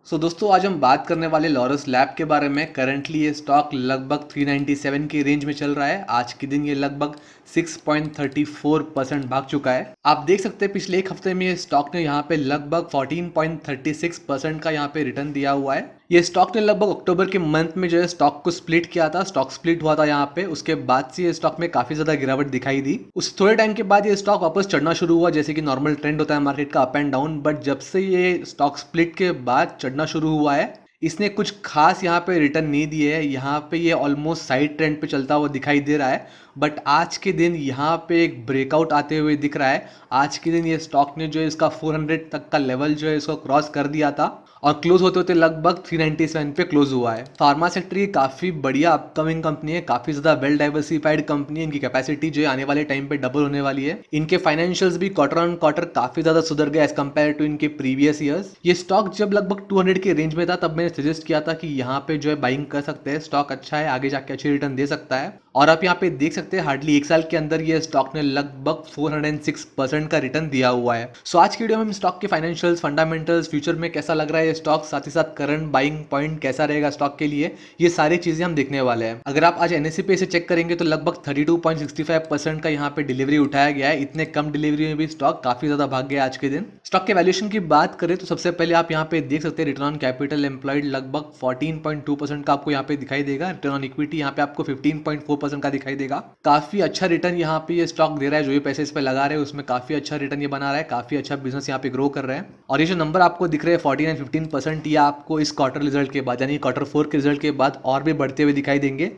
दोस्तों आज हम बात करने वाले लॉरस लैब के बारे में। करंटली ये स्टॉक लगभग 397 की रेंज में चल रहा है। आज के दिन ये लगभग 6.34% भाग चुका है। आप देख सकते हैं पिछले एक हफ्ते में ये स्टॉक ने यहाँ पे लगभग 14.36% का यहाँ पे रिटर्न दिया हुआ है। ये स्टॉक ने लगभग अक्टूबर के मंथ में जो है स्टॉक को स्प्लिट किया था, स्टॉक स्प्लिट हुआ था यहाँ पे। उसके बाद से ये स्टॉक में काफी ज्यादा गिरावट दिखाई दी। उस थोड़े टाइम के बाद ये स्टॉक वापस चढ़ना शुरू हुआ, जैसे कि नॉर्मल ट्रेंड होता है मार्केट का, अप एंड डाउन। बट जब से ये स्टॉक स्प्लिट के बाद चढ़ना शुरू हुआ है, इसने कुछ खास यहाँ पे रिटर्न नहीं दिए है। यहाँ पे ये ऑलमोस्ट साइड ट्रेंड पे चलता हुआ दिखाई दे रहा है। बट आज के दिन यहाँ पे एक ब्रेकआउट आते हुए दिख रहा है। आज के दिन ये स्टॉक ने जो है इसका 400 तक का लेवल जो है इसको क्रॉस कर दिया था और क्लोज होते होते लगभग 397 पे क्लोज हुआ है। फार्मा सेक्टर की काफी बढ़िया अपकमिंग कंपनी है, काफी ज्यादा वेल डाइवर्सिफाइड कंपनी है। इनकी कैपेसिटी जो है आने वाले टाइम पे डबल होने वाली है। इनके फाइनेंशियल्स भी क्वार्टर ऑन क्वार्टर काफी ज्यादा सुधर गए एज कम्पेयर टू इनके प्रीवियस ईयर्स। ये स्टॉक जब लगभग 200 के रेंज में था तब मैंने सजेस्ट किया था कि यहाँ पे जो है बाइंग कर सकते हैं, स्टॉक अच्छा है, आगे जाके अच्छी रिटर्न दे सकता है। और आप यहाँ पे देख सकते हैं हार्डली एक साल के अंदर ये स्टॉक ने लगभग 406% का रिटर्न दिया हुआ है। सो आज की वीडियो में हम स्टॉक के फाइनेंशियल्स, फंडामेंटल्स, फ्यूचर में कैसा लग रहा है ये स्टॉक, साथ ही साथ करंट बाइंग पॉइंट कैसा रहेगा स्टॉक के लिए, ये सारी चीजें हम देखने वाले हैं। अगर आप आज एनएसई पे इसे चेक करेंगे तो लगभग 32.65% का यहाँ पे डिलीवरी उठाया गया है। इतने कम डिलीवरी में भी स्टॉक काफी ज्यादा भाग गया आज के दिन। स्टॉक के वैल्यूएशन की बात करें तो सबसे पहले आप यहाँ पे देख सकते हैं रिटर्न ऑन कैपिटल एम्प्लॉयड लगभग 14.2% का आपको यहाँ पे दिखाई देगा। रिटर्न ऑन इक्विटी यहाँ पे आपको 15.4% का दिखाई देगा। काफी अच्छा रिटर्न यहाँ पे ये स्टॉक दे रहा है। जो भी पैसे इस पे लगा रहे हैं उसमें काफी अच्छा रिटर्न ये बना रहा है, काफी अच्छा बिजनेस यहाँ पे ग्रो कर रहे हैं। और ये जो नंबर आपको दिख रहे हैं 14 एंड 15%, ये आपको इस क्वार्टर रिजल्ट के बाद यानी Q4 के रिजल्ट के बाद और भी बढ़ते हुए दिखाई देंगे,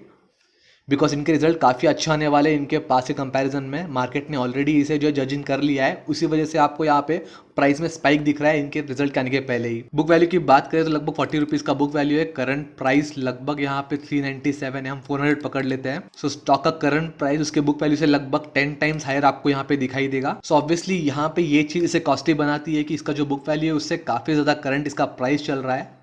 बिकॉज इनके रिजल्ट काफ़ी अच्छे आने वाले हैं। इनके पास के कंपैरिजन में मार्केट ने ऑलरेडी इसे जो जजिंग कर लिया है, उसी वजह से आपको यहाँ पे प्राइस में स्पाइक दिख रहा है इनके रिजल्ट के आने के पहले ही। बुक वैल्यू की बात करें तो लगभग 40 रुपीज़ का बुक वैल्यू है। करंट प्राइस लगभग यहाँ पे 397 है, हम 400 पकड़ लेते हैं। सो स्टॉक का करंट प्राइस उसके बुक वैल्यू से लगभग 10 टाइम्स हायर आपको यहाँ पे दिखाई देगा। सो ऑब्वियसली यहाँ पे ये चीज़ इसे कॉस्टली बनाती है कि इसका जो बुक वैल्यू है उससे काफ़ी ज़्यादा करंट इसका प्राइस चल रहा है।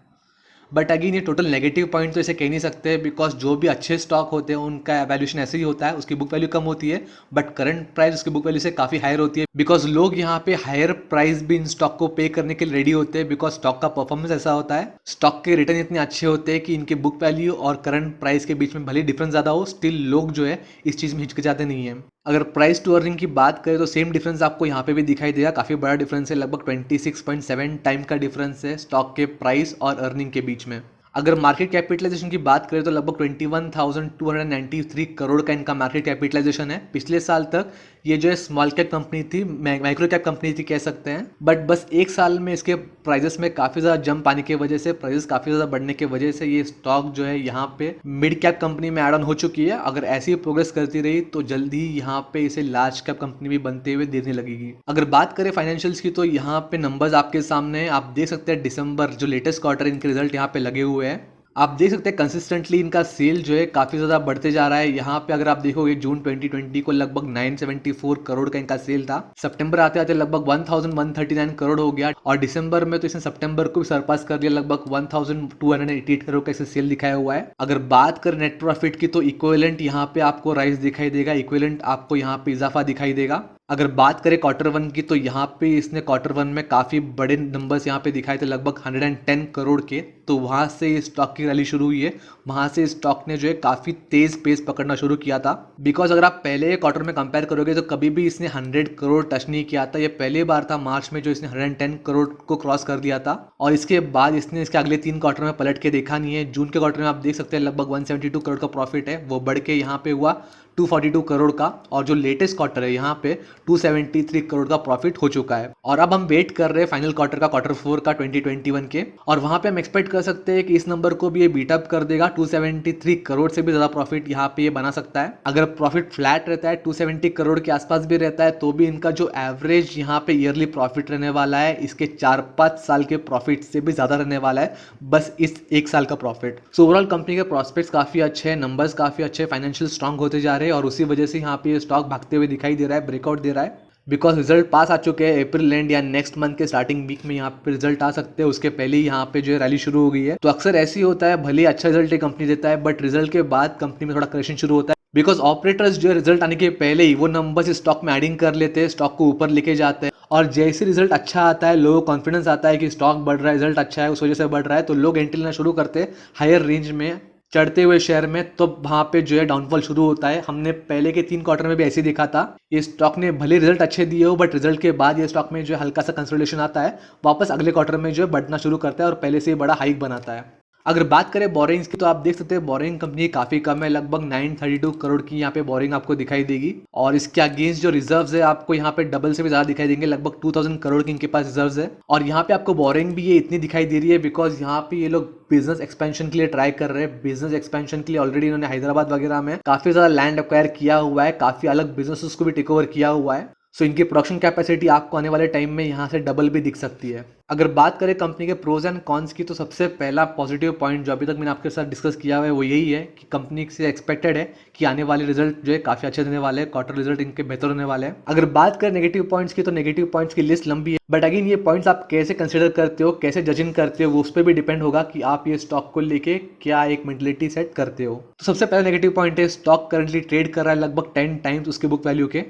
बट अगेन ये टोटल नेगेटिव पॉइंट तो इसे कह नहीं सकते, बिकॉज जो भी अच्छे स्टॉक होते हैं उनका वैल्यूएशन ऐसे ही होता है, उसकी बुक वैल्यू कम होती है बट करंट प्राइस उसकी बुक वैल्यू से काफ़ी हायर होती है। बिकॉज लोग यहाँ पे हायर प्राइस भी इन स्टॉक को पे करने के लिए रेडी होते हैं, बिकॉज स्टॉक का परफॉर्मेंस ऐसा होता है, स्टॉक के रिटर्न इतने अच्छे होते हैं कि इनके बुक वैल्यू और करंट प्राइस के बीच में भले डिफरेंस ज़्यादा हो, स्टिल लोग जो है इस चीज़ में हिचकिचाते नहीं है। अगर प्राइस टू अर्निंग की बात करें तो सेम डिफरेंस आपको यहाँ पे भी दिखाई देगा। काफ़ी बड़ा डिफरेंस है, लगभग 26.7 टाइम का डिफरेंस है स्टॉक के प्राइस और अर्निंग के बीच में। अगर मार्केट कैपिटलाइजेशन की बात करें तो लगभग 21,293 करोड़ का इनका मार्केट कैपिटलाइजेशन है। पिछले साल तक ये जो है स्मॉल कैप कंपनी थी, माइक्रो कैप कंपनी थी कह सकते हैं। बट बस एक साल में इसके प्राइजेस में काफ़ी ज़्यादा जंप आने की वजह से, प्राइजेस काफ़ी ज़्यादा बढ़ने की वजह से ये स्टॉक जो है यहाँ पे मिड कैप कंपनी में एड ऑन हो चुकी है। अगर ऐसी प्रोग्रेस करती रही तो जल्दी ही यहाँ पे इसे लार्ज कैप कंपनी भी बनते हुए देखने लगेगी। अगर बात करें फाइनेंशियल्स की तो यहाँ पे नंबर्स आपके सामने हैं। आप देख सकते हैं दिसंबर जो लेटेस्ट क्वार्टर इनके रिजल्ट यहाँ पे लगे हुए हैं। आप देख सकते हैं कंसिस्टेंटली इनका सेल जो है काफ़ी ज़्यादा बढ़ते जा रहा है। यहाँ पे अगर आप देखोगे जून 2020 को लगभग 974 करोड़ का इनका सेल था। सितंबर आते आते लगभग 1139 करोड़ हो गया और दिसंबर में तो इसने सितंबर को भी सरपास कर दिया, लगभग 1288 करोड़ का इसे सेल दिखाया हुआ है। अगर बात करें नेट प्रॉफिट की तो इक्विवेलेंट यहाँ पे आपको राइज दिखाई देगा, इक्विवेलेंट आपको यहाँ पे इजाफा दिखाई देगा। अगर बात करें Q1 की तो यहाँ पे इसने Q1 में काफ़ी बड़े नंबर्स यहाँ पे दिखाए थे, लगभग 110 करोड़ के। तो वहाँ से इस स्टॉक की रैली शुरू हुई है, वहाँ से स्टॉक ने जो है काफ़ी तेज़ पेस पकड़ना शुरू किया था। बिकॉज अगर आप पहले क्वार्टर में कंपेयर करोगे तो कभी भी इसने 100 करोड़ टच नहीं किया था। ये पहली बार था मार्च में जो इसने 110 करोड़ को क्रॉस कर दिया था और इसके बाद इसने इसके अगले 3 क्वार्टर में पलट के देखा नहीं है। जून के क्वार्टर में आप देख सकते हैं लगभग 172 करोड़ का प्रॉफिट है, वो बढ़ के यहाँ पे हुआ 242 करोड़ का। और जो लेटेस्ट क्वार्टर है यहाँ पे 273 करोड़ का प्रॉफिट हो चुका है। और अब हम वेट कर रहे हैं फाइनल क्वार्टर का, Q4 का 2021 के, और वहां पे हम एक्सपेक्ट कर सकते हैं कि इस नंबर को भी ये बीट अप कर देगा। 273 करोड़ से भी ज्यादा प्रॉफिट यहाँ पे ये बना सकता है। अगर प्रॉफिट फ्लैट रहता है 270 करोड़ के आसपास भी रहता है तो भी इनका जो एवरेज यहाँ पे ईयरली प्रॉफिट रहने वाला है इसके 4-5 साल के प्रॉफिट से भी ज्यादा रहने वाला है, बस इस एक साल का प्रॉफिट। सो ओवरऑल कंपनी के प्रॉस्पेक्ट्स काफी अच्छे हैं, नंबर्स काफी अच्छे, फाइनेंशियल स्ट्रांग होते जा रहे हैं और उसी वजह से यहाँ पे ये स्टॉक भागते हुए दिखाई दे रहा है, ब्रेकआउट दे रहा है। बिकॉज रिजल्ट पास आ चुके हैं, अप्रैल एंड या नेक्स्ट मंथ के स्टार्टिंग वीक में यहाँ पे रिजल्ट आ सकते हैं। उसके पहले ही यहाँ पे जो है रैली शुरू हो गई है। तो अक्सर ऐसे ही होता है, भले अच्छा रिजल्ट एक कंपनी देता है बट रिजल्ट के बाद कंपनी में थोड़ा करेक्शन शुरू होता है। बिकॉज ऑपरेटर्स जो है रिजल्ट आने के पहले ही वो नंबर्स स्टॉक में एडिंग कर लेते हैं, स्टॉक को ऊपर लेके जाते हैं और जैसे रिजल्ट अच्छा आता है, लोगों को कॉन्फिडेंस आता है कि स्टॉक बढ़ रहा है, रिजल्ट अच्छा है, उस वजह से बढ़ रहा है, तो लोग एंट्री लेना शुरू करते हैं हायर रेंज में, चढ़ते हुए शेयर में। तो वहाँ पे जो है डाउनफॉल शुरू होता है। हमने पहले के 3 क्वार्टर में भी ऐसे ही देखा था। ये स्टॉक ने भले रिजल्ट अच्छे दिए हो, बट रिजल्ट के बाद ये स्टॉक में जो है हल्का सा कंसोलिडेशन आता है, वापस अगले क्वार्टर में जो है बढ़ना शुरू करता है और पहले से ही बड़ा हाइक बनाता है। अगर बात करें बोरिंग्स की, तो आप देख सकते हैं बोरिंग कंपनी काफ़ी कम है, लगभग 932 करोड़ की यहाँ पे बोरिंग आपको दिखाई देगी। और इसके अगेंस्ट जो रिजर्व्स है आपको यहाँ पे डबल से भी ज़्यादा दिखाई देंगे, लगभग 2000 करोड़ की इनके पास रिजर्व्स है। और यहाँ पे आपको बोरिंग भी ये इतनी दिखाई दे रही है बिकॉज यहाँ पे ये लोग बिजनेस एक्सपेंशन के लिए ट्राई कर रहे हैं। बिजनेस एक्सपेंशन के लिए ऑलरेडी इन्होंने हैदराबाद वगैरह में काफ़ी ज़्यादा लैंड एक्वायर किया हुआ है, काफ़ी अलग बिजनेस को भी टेक ओवर किया हुआ है। सो इनकी प्रोडक्शन कैपेसिटी आपको आने वाले टाइम में यहाँ से डबल भी दिख सकती है। अगर बात करें कंपनी के प्रोज एंड कॉन्स की, तो सबसे पहला पॉजिटिव पॉइंट जो अभी तक मैंने आपके साथ डिस्कस किया हुआ है वो यही है कि कंपनी से एक्सपेक्टेड है कि आने वाले रिजल्ट जो है काफ़ी अच्छे देने वाले हैं, क्वार्टर रिजल्ट इनके बेहतर होने वाले हैं। अगर बात करें नेगेटिव पॉइंट्स की, तो नेगेटिव पॉइंट्स की लिस्ट लंबी है, बट अगेन ये पॉइंट्स आप कैसे कंसिडर करते हो, कैसे जजिंग करते हो, वो उस पर भी डिपेंड होगा कि आप ये स्टॉक को लेके क्या एक मेंटलिटी सेट करते हो। तो सबसे पहला नेगेटिव पॉइंट है, स्टॉक करंटली ट्रेड कर रहा है लगभग 10 टाइम्स उसके बुक वैल्यू के।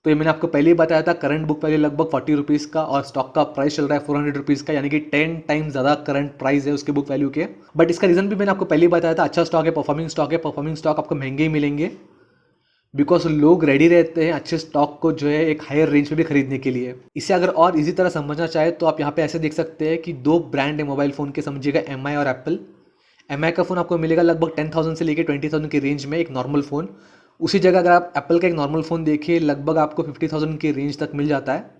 तो ये मैंने आपको पहले ही बताया था, करंट बुक वैल्यू लगभग 40 रुपीज़ का और स्टॉक का प्राइस चल रहा है 400 रुपीज़ का, यानी कि 10 टाइम्स ज़्यादा करंट प्राइस है उसके बुक वैल्यू के। बट इसका रीज़न भी मैंने आपको पहले ही बताया था, अच्छा स्टॉक है, परफॉर्मिंग स्टॉक है, परफॉर्मिंग स्टॉक आपको महंगे ही मिलेंगे बिकॉज लोग रेडी रहते हैं अच्छे स्टॉक को जो है एक हायर रेंज में भी खरीदने के लिए। इसे अगर और इजी तरह समझना चाहे तो आप यहाँ पे ऐसे देख सकते हैं कि 2 ब्रांड है मोबाइल फ़ोन के, समझिएगा MI और एप्पल। MI का फ़ोन आपको मिलेगा लगभग 10,000 से लेकर 20,000 की रेंज में, एक नॉर्मल फ़ोन। उसी जगह अगर आप एप्पल का एक नॉर्मल फ़ोन देखिए, लगभग आपको 50,000 की रेंज तक मिल जाता है।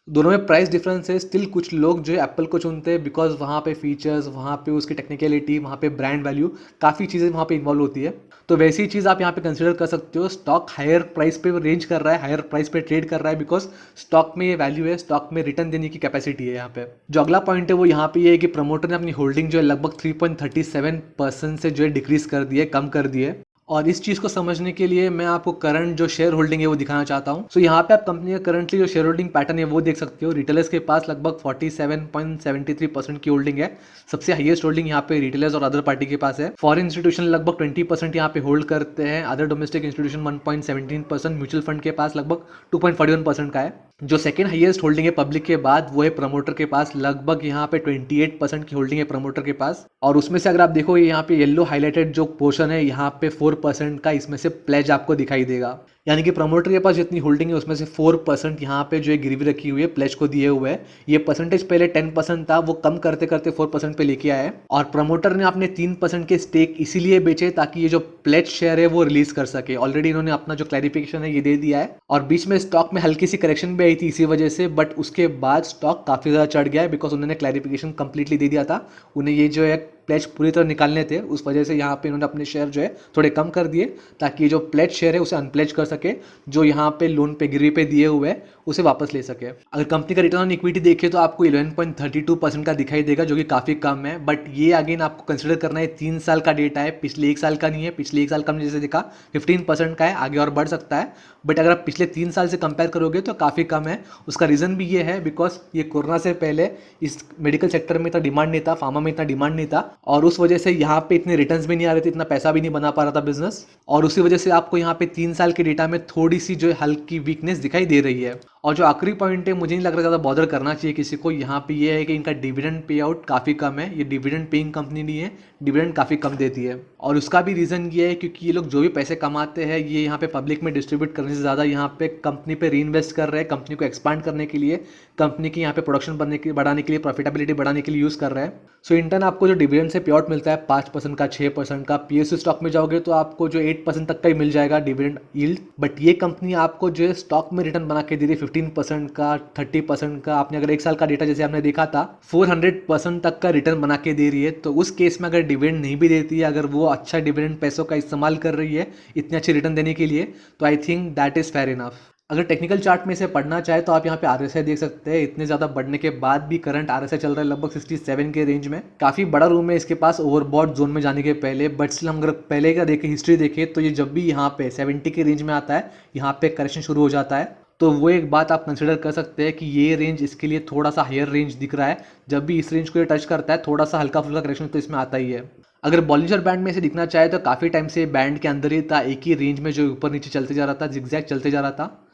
दोनों में प्राइस डिफरेंस है, स्टिल कुछ लोग जो है एप्पल को चुनते हैं बिकॉज वहाँ पे फीचर्स, वहाँ पे उसकी टेक्निकलिटी, वहाँ पे ब्रांड वैल्यू, काफ़ी चीज़ें वहाँ पे इन्वॉल्व होती है। तो वैसी चीज़ आप यहाँ पे कंसिडर कर सकते हो। स्टॉक हायर प्राइस पे रेंज कर रहा है, हायर प्राइस पे ट्रेड कर रहा है बिकॉज स्टॉक में ये वैल्यू है, स्टॉक में रिटर्न देने की कैपेसिटी है यहाँ पे। जो अगला पॉइंट है वो यहाँ पे ये है कि प्रमोटर ने अपनी होल्डिंग जो है लगभग 3.37% से जो है डिक्रीज कर दी है, कम कर दी है। और इस चीज़ को समझने के लिए मैं आपको करंट जो शेयर होल्डिंग है वो दिखाना चाहता हूँ। सो यहाँ पे आप कंपनी का करंटली जो शेयर होल्डिंग पैटर्न है वो देख सकते हो। रिटेलर्स के पास लगभग 47.73% की होल्डिंग है, सबसे हाईएस्ट होल्डिंग यहाँ पे रिटेलर्स और अदर पार्टी के पास है। फॉरेन इंस्टीट्यूशन लगभग 20% यहाँ पे होल्ड करते हैं, other domestic institution 1.17%, mutual fund के पास लगभग 2.41% का है। जो सेकंड हाईएस्ट होल्डिंग है पब्लिक के बाद वो है प्रमोटर के पास, लगभग यहाँ पे 28% की होल्डिंग है प्रमोटर के पास। और उसमें से अगर आप देखो यहाँ पे येलो हाईलाइटेड जो पोर्शन है यहाँ पे 4% का इसमें से प्लेज आपको दिखाई देगा, यानी कि प्रमोटर के पास जितनी होल्डिंग है उसमें से 4% यहाँ पे जो है गिरवी रखी हुई है, प्लेज को दिए हुए है। ये परसेंटेज पहले 10% था, वो कम करते करते 4% पे लेके आया है। और प्रमोटर ने अपने 3% के स्टेक इसीलिए बेचे ताकि ये जो प्लेज शेयर है वो रिलीज कर सके। ऑलरेडी इन्होंने अपना जो क्लैरिफिकेशन है ये दे दिया है। और बीच में स्टॉक में हल्की सी करेक्शन भी आई थी इसी वजह से, बट उसके बाद स्टॉक काफ़ी ज़्यादा चढ़ गया है बिकॉज उन्होंने क्लैरिफिकेशन कंप्लीटली दे दिया था। उन्हें ये जो है प्लेज पूरी तरह निकालने थे, उस वजह से यहाँ पे इन्होंने अपने शेयर जो है थोड़े कम कर दिए ताकि जो प्लेज शेयर है उसे अनप्लेज कर सके, जो यहाँ पे लोन पे गिरवी पे दिए हुए हैं उसे वापस ले सके। अगर कंपनी का रिटर्न ऑन इक्विटी देखें तो आपको 11.32% का दिखाई देगा, जो कि काफ़ी कम है। बट ये अगेन आपको कंसिडर करना है 3 साल का डेटा है, पिछले 1 साल का नहीं है। पिछले 1 साल का हमने जैसे देखा 15% का है, आगे और बढ़ सकता है। बट अगर आप पिछले 3 साल से कंपेयर करोगे तो काफ़ी कम है। उसका रीज़न भी ये है बिकॉज ये कोरोना से पहले इस मेडिकल सेक्टर में इतना डिमांड नहीं था, फार्मा में इतना डिमांड नहीं था, और उस वजह से यहाँ पे इतने रिटर्न्स भी नहीं आ रहे थे, इतना पैसा भी नहीं बना पा रहा था बिजनेस। और उसी वजह से आपको यहाँ पे 3 साल के डेटा में थोड़ी सी जो है हल्की वीकनेस दिखाई दे रही है। और जो आखिरी पॉइंट है, मुझे नहीं लग रहा ज़्यादा बॉदर करना चाहिए किसी को, यहाँ पे ये है कि इनका डिविडेंड पे आउट काफ़ी कम है। ये डिविडेंड पेइंग कंपनी नहीं है, डिविडेंड काफ़ी कम देती है। और उसका भी रीज़न ये है क्योंकि ये लोग जो भी पैसे कमाते हैं ये यहाँ पे पब्लिक में डिस्ट्रीब्यूट करने से ज़्यादा यहाँ पे कंपनी पे री इन्वेस्ट कर रहे हैं, कंपनी को एक्सपांड करने के लिए, कंपनी की यहाँ पे प्रोडक्शन बढ़ाने के लिए, प्रॉफिटेबिलिटी बढ़ाने के लिए यूज़ कर रहे हैं। सो इंटर्न आपको जो डिविडेंड से पे आउट मिलता है 5% का, 6% का, PSU स्टॉक में जाओगे तो आपको जो 8% तक का ही मिल जाएगा डिविडेंड यील्ड। बट ये कंपनी आपको जो है स्टॉक में रिटर्न बना के दे रही है 15% का, 30% का। आपने अगर 1 साल का डेटा जैसे आपने देखा था 400% तक का रिटर्न बना के दे रही है। तो उस केस में अगर डिविडेंड नहीं भी देती है, अगर वो अच्छा डिविडेंड पैसों का इस्तेमाल कर रही है इतने अच्छे रिटर्न देने के लिए, तो I think that is fair enough. अगर टेक्निकल चार्ट में से पढ़ना चाहे तो आप यहाँ पे RSI देख सकते हैं। इतने ज़्यादा बढ़ने के बाद भी करंट RSI चल रहा है लगभग 67 के रेंज में। काफ़ी बड़ा रूम है इसके पास ओवरबॉट जोन में जाने के पहले, बट स्टिल हम अगर पहले का देखें, हिस्ट्री देखें, तो ये जब भी यहाँ पे 70 के रेंज में आता है यहाँ पे करेक्शन शुरू हो जाता है। तो वो एक बात आप कंसिडर कर सकते हैं कि ये रेंज इसके लिए थोड़ा सा हायर रेंज दिख रहा है। जब भी इस रेंज को ये टच करता है थोड़ा सा हल्का फुल्का करेक्शन तो इसमें आता ही है। अगर बॉलिंजर बैंड में से दिखना चाहे तो काफ़ी टाइम से बैंड के अंदर ही था, एक ही रेंज में जो ऊपर नीचे चलते जा रहा था, जिगजैग चलते जा रहा था।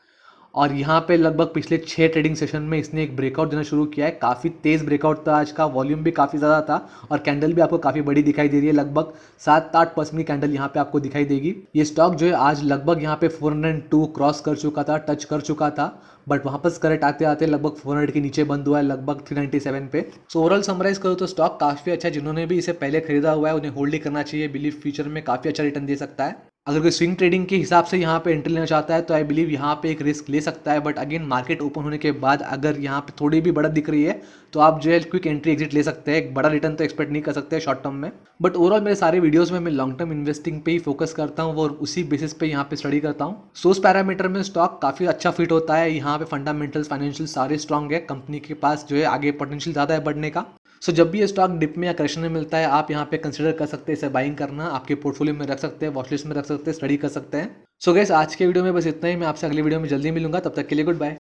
और यहाँ पे लगभग पिछले 6 ट्रेडिंग सेशन में इसने एक ब्रेकआउट देना शुरू किया है। काफ़ी तेज़ ब्रेकआउट था आज का, वॉल्यूम भी काफ़ी ज़्यादा था और कैंडल भी आपको काफ़ी बड़ी दिखाई दे रही है। लगभग 7-8% की कैंडल यहाँ पे आपको दिखाई देगी। ये स्टॉक जो है आज लगभग यहाँ पे 402 क्रॉस कर चुका था, टच कर चुका था, बट वापस करेक्ट आते आते लगभग 400 के नीचे बंद हुआ है, लगभग 397 पे। सो ओवरऑल समराइज करो तो स्टॉक काफ़ी अच्छा है। जिन्होंने भी इसे पहले खरीदा हुआ है उन्हें होल्ड ही करना चाहिए। बिलीव फ्यूचर में काफ़ी अच्छा रिटर्न दे सकता है। अगर कोई स्विंग ट्रेडिंग के हिसाब से यहाँ पे एंट्री लेना चाहता है तो आई बिलीव यहाँ पे एक रिस्क ले सकता है, बट अगेन मार्केट ओपन होने के बाद अगर यहाँ पे थोड़ी भी बढ़त दिख रही है तो आप जो है क्विक एंट्री एग्जिट ले सकते हैं। एक बड़ा रिटर्न तो एक्सपेक्ट नहीं कर सकते शॉर्ट टर्म में, बट ओवरऑल मेरे सारे वीडियोस में मैं लॉन्ग टर्म इन्वेस्टिंग पे ही फोकस करता हूँ और उसी बेसिस पे यहाँ पे स्टडी करता हूँ। सोर्स पैरामीटर में स्टॉक काफ़ी अच्छा फिट होता है। यहाँ पे फंडामेंटल्स फाइनेंशियल सारे स्ट्रॉन्ग है, कंपनी के पास जो है आगे पोटेंशियल ज़्यादा है बढ़ने का। सो जब भी ये स्टॉक डिप में या करेक्शन में मिलता है आप यहाँ पे कंसिडर कर सकते हैं इसे बाइंग करना, आपके पोर्टफोलियो में रख सकते हैं, वॉचलिस्ट में रख सकते हैं, स्टडी कर सकते हैं। सो गाइस आज के वीडियो में बस इतना ही। मैं आपसे अगले वीडियो में जल्दी मिलूंगा, तब तक के लिए गुड बाय।